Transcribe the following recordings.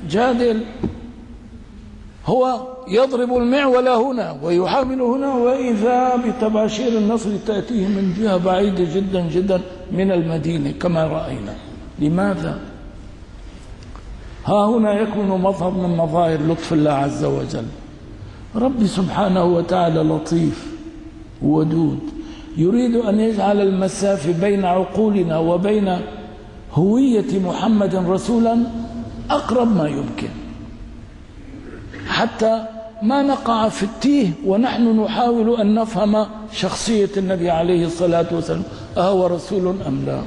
جادل. هو يضرب المعول هنا ويحاول هنا، وإذا بتباشير النصر تأتيه من جهة بعيدة جدا جدا من المدينة كما رأينا. لماذا؟ ها هنا يكون مظهر من مظاهر لطف الله عز وجل. ربي سبحانه وتعالى لطيف ودود، يريد أن يجعل المسافة بين عقولنا وبين هوية محمد رسولا أقرب ما يمكن، حتى ما نقع في التيه ونحن نحاول أن نفهم شخصية النبي عليه الصلاة والسلام، أهو رسول أم لا؟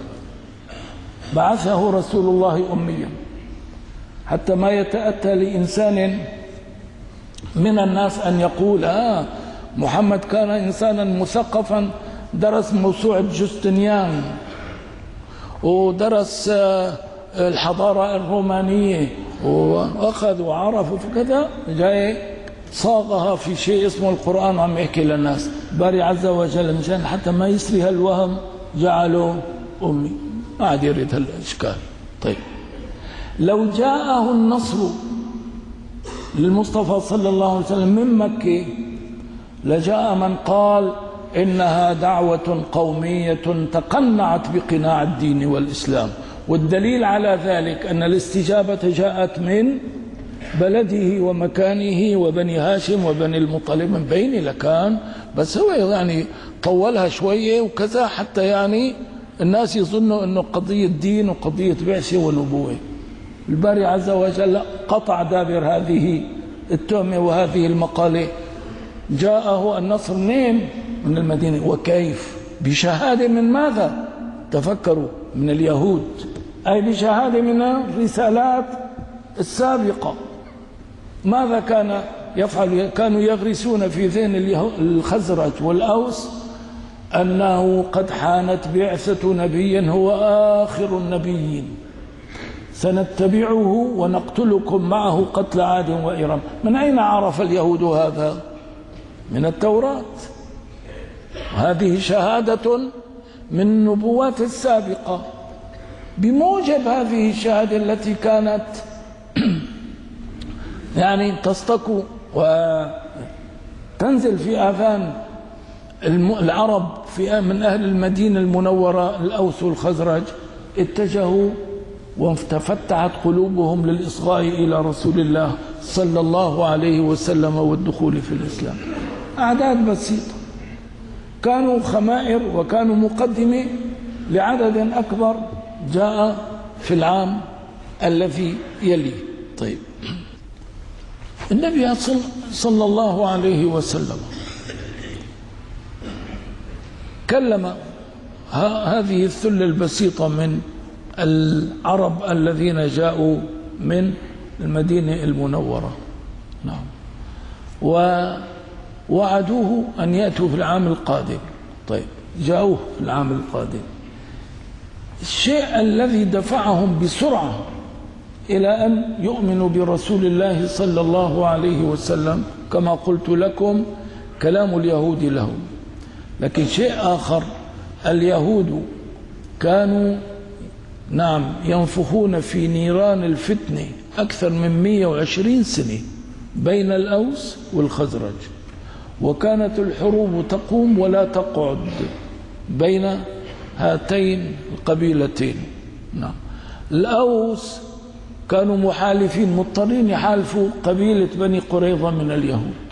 بعثه رسول الله أميا، حتى ما يتأتى لإنسان من الناس أن يقول محمد كان إنسانا مثقفا، درس موسوعة جوستنيان ودرس الحضارة الرومانية وأخذ وعرف وكذا، جاي صاغها في شيء اسمه القرآن عم يحكي للناس. باري عز وجل مشان حتى ما يسري هالوهم جعله أمي، ما عاد يريد هالإشكال. طيب لو جاءه النصر للمصطفى صلى الله عليه وسلم من مكة لجاء من قال إنها دعوة قومية تقنعت بقناع الدين والإسلام، والدليل على ذلك أن الاستجابة جاءت من بلده ومكانه وبني هاشم وبني المطلب من بين لكان، بس هو يعني طولها شوية وكذا حتى يعني الناس يظنوا أنه قضية دين وقضية بعثة ونبوة. الباري عز وجل قطع دابر هذه التهمة وهذه المقالة. جاءه النصر من المدينة. وكيف؟ بشهادة من ماذا؟ تفكروا، من اليهود، أي بشهادة من الرسالات السابقة. ماذا كان يفعل؟ كانوا يغرسون في ذهن الخزرج والأوس أنه قد حانت بعثة نبي هو آخر النبيين، سنتبعه ونقتلكم معه قتل عاد وإرم. من أين عرف اليهود هذا؟ من التوراة. هذه شهادة من النبوات السابقة. بموجب هذه الشهادة التي كانت يعني تصطك وتنزل في آذان العرب من أهل المدينة المنورة الأوس والخزرج، اتجهوا وتفتحت قلوبهم للإصغاء إلى رسول الله صلى الله عليه وسلم والدخول في الإسلام. أعداد بسيطة، كانوا خمائر وكانوا مقدمة لعدد أكبر جاء في الذي يلي. طيب النبي صلى الله عليه وسلم كلم هذه الثلة البسيطة من العرب الذين جاءوا من المدينة المنورة، نعم، ووعدوه أن يأتوا في العام القادم. طيب جاءوه في العام القادم. الشيء الذي دفعهم بسرعة إلى أن يؤمنوا برسول الله صلى الله عليه وسلم كما قلت لكم كلام اليهود لهم. لكن شيء آخر، اليهود كانوا نعم ينفخون في نيران الفتنة أكثر من 120 سنة بين الأوس والخزرج، وكانت الحروب تقوم ولا تقعد بين هاتين القبيلتين. نعم، الأوس كانوا محالفين مضطرين يحالفوا قبيلة بني قريظة من اليهود،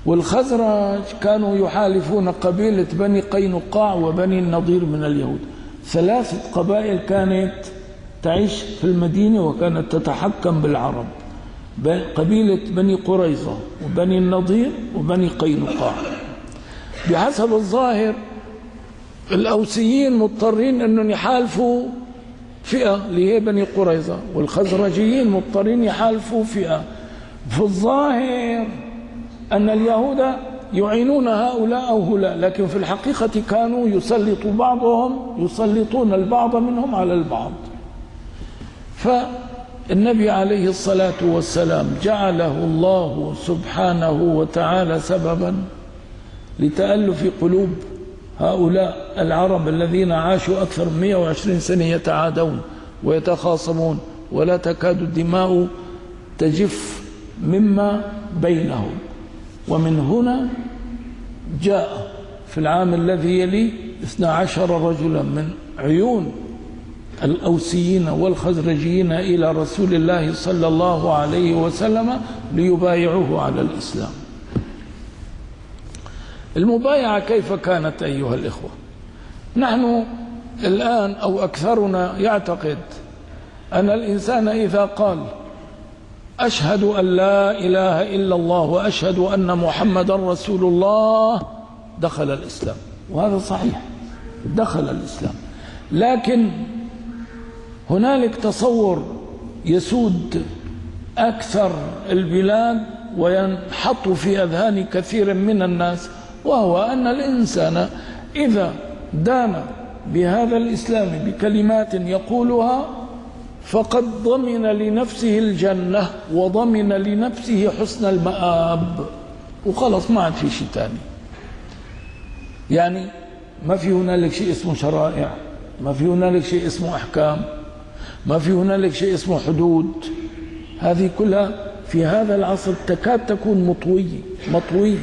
والخزرج كانوا يحالفون قبيلة بني قينقاع وبني النضير من اليهود. 3 قبائل كانت تعيش في المدينة وكانت تتحكم بالعرب، قبيلة بني قريظة وبني النضير وبني قينقاع. بحسب الظاهر الأوسيين مضطرين أنهم يحالفوا فئة اللي هي بني قريظة، والخزرجيين مضطرين يحالفوا فئة. في الظاهر أن اليهود يعينون هؤلاء أو هؤلاء، لكن في الحقيقة كانوا يسلطون البعض منهم على البعض. فالنبي عليه الصلاة والسلام جعله الله سبحانه وتعالى سببا لتألف قلوب هؤلاء العرب الذين عاشوا أكثر من 120 سنة يتعادون ويتخاصمون، ولا تكاد الدماء تجف مما بينهم. ومن هنا جاء في العام الذي يلي 12 رجلا من عيون الأوسيين والخزرجيين إلى رسول الله صلى الله عليه وسلم ليبايعوه على الإسلام. المبايعة كيف كانت أيها الإخوة؟ نحن الآن أو أكثرنا يعتقد أن الإنسان إذا قال أشهد أن لا إله إلا الله وأشهد أن محمدا رسول الله دخل الإسلام، وهذا صحيح، دخل الإسلام. لكن هنالك تصور يسود أكثر البلاد وينحط في أذهان كثير من الناس، وهو أن الإنسان إذا دان بهذا الإسلام بكلمات يقولها فقد ضمن لنفسه الجنة وضمن لنفسه حسن المآب، وخلص ما عاد في شيء تاني. يعني ما في هنالك شيء اسمه شرائع، ما في هنالك شيء اسمه أحكام، ما في هنالك شيء اسمه حدود. هذه كلها في هذا العصر تكاد تكون مطوية.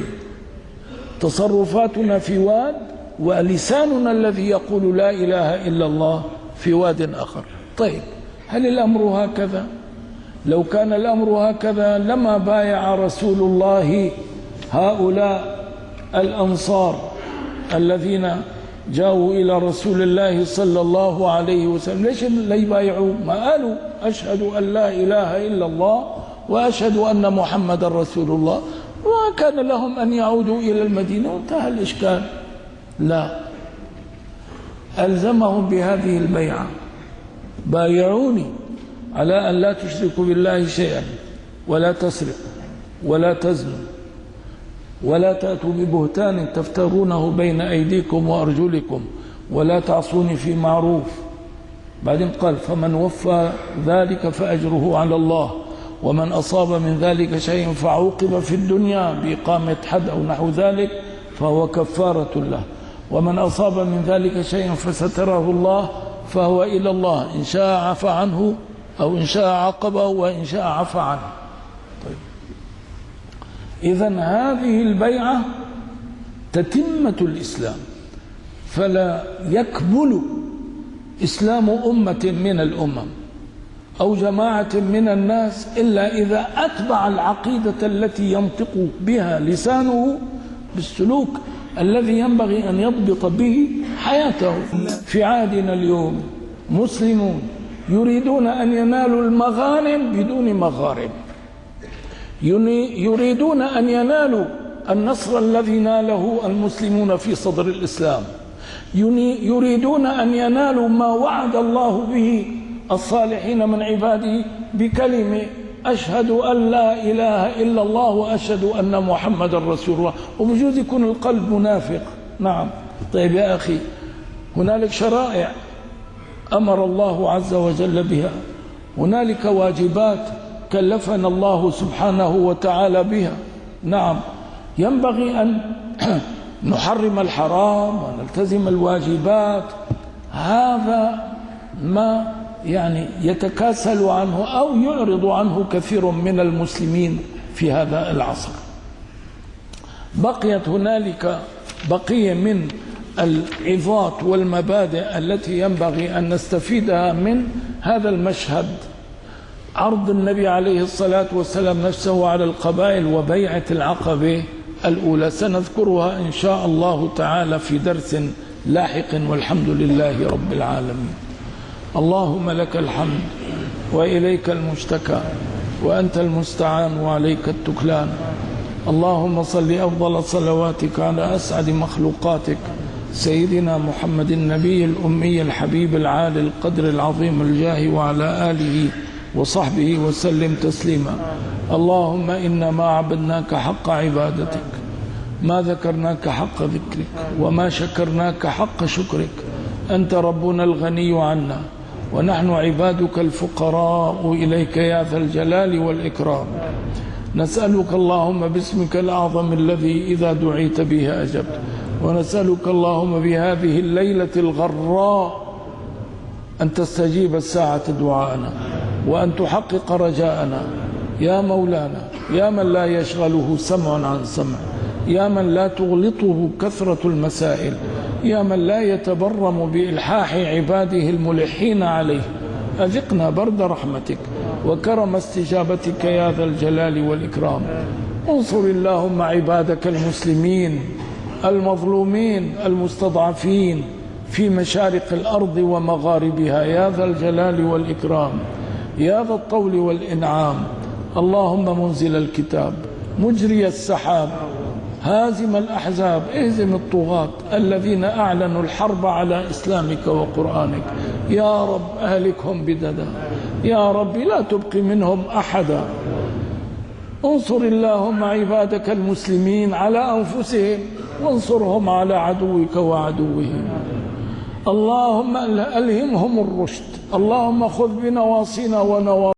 تصرفاتنا في واد ولساننا الذي يقول لا إله إلا الله في واد آخر. طيب، هل الأمر هكذا؟ لو كان الأمر هكذا لما بايع رسول الله هؤلاء الأنصار الذين جاءوا إلى رسول الله صلى الله عليه وسلم. ليش لا يبايعوا؟ ما قالوا أشهد أن لا إله إلا الله وأشهد أن محمد رسول الله، وكان لهم أن يعودوا إلى المدينة وانتهى الإشكال. لا، ألزمهم بهذه البيعة: بايعوني على أن لا تشركوا بالله شيئا، ولا تسرقوا، ولا تزنوا، ولا تأتوا ببهتان تفترونه بين أيديكم وأرجلكم، ولا تعصوني في معروف. بعدين قال: فمن وفى ذلك فأجره على الله، ومن أصاب من ذلك شيء فعوقب في الدنيا بإقامة حد أو نحو ذلك فهو كفارة له، ومن أصاب من ذلك شيء فستره الله فهو إلى الله، إن شاء عفى عنه أو إن شاء عاقبه وإن شاء عفى عنه. طيب، إذن هذه البيعة تتمة الإسلام، فلا يكمل إسلام أمة من الأمم أو جماعة من الناس إلا إذا أتبع العقيدة التي ينطق بها لسانه بالسلوك الذي ينبغي أن يضبط به حياته. في عهدنا اليوم مسلمون يريدون أن ينالوا المغانم بدون مغارم، يريدون أن ينالوا النصر الذي ناله المسلمون في صدر الإسلام، يريدون أن ينالوا ما وعد الله به الصالحين من عباده بكلمة أشهد أن لا إله إلا الله وأشهد أن محمد رسول الله، وبجوز يكون القلب منافق. نعم. طيب يا أخي، هنالك شرائع أمر الله عز وجل بها، هنالك واجبات كلفنا الله سبحانه وتعالى بها. نعم، ينبغي أن نحرم الحرام ونلتزم الواجبات. هذا ما يعني يتكاسل عنه أو يعرض عنه كثير من المسلمين في هذا العصر. بقيت هنالك بقية من العظات والمبادئ التي ينبغي أن نستفيدها من هذا المشهد: عرض النبي عليه الصلاة والسلام نفسه على القبائل وبيعة العقبة الأولى. سنذكرها إن شاء الله تعالى في درس لاحق، والحمد لله رب العالمين. اللهم لك الحمد وإليك المشتكى وأنت المستعان وعليك التكلان. اللهم صل أفضل صلواتك على أسعد مخلوقاتك سيدنا محمد النبي الأمي الحبيب العالي القدر العظيم الجاه، وعلى آله وصحبه وسلم تسليما. اللهم إنا ما عبدناك حق عبادتك، ما ذكرناك حق ذكرك، وما شكرناك حق شكرك. أنت ربنا الغني عنا، ونحن عبادك الفقراء إليك يا ذا الجلال والإكرام. نسألك اللهم باسمك الأعظم الذي إذا دعيت به أجبت، ونسألك اللهم بهذه الليلة الغراء أن تستجيب الساعة دعاءنا، وأن تحقق رجاءنا، يا مولانا، يا من لا يشغله سمع عن سمع، يا من لا تغلطه كثرة المسائل، يا من لا يتبرم بإلحاح عباده الملحين عليه، أذقنا برد رحمتك وكرم استجابتك يا ذا الجلال والإكرام. انصر اللهم عبادك المسلمين المظلومين المستضعفين في مشارق الأرض ومغاربها يا ذا الجلال والإكرام، يا ذا الطول والإنعام. اللهم منزل الكتاب، مجري السحاب، هازم الأحزاب، اهزم الطغاة الذين أعلنوا الحرب على إسلامك وقرآنك، يا رب أهلكهم بددا، يا رب لا تبقي منهم أحدا. انصر اللهم عبادك المسلمين على أنفسهم، وانصرهم على عدوك وعدوهم. اللهم ألهمهم الرشد، اللهم خذ بنواصينا ونواصينا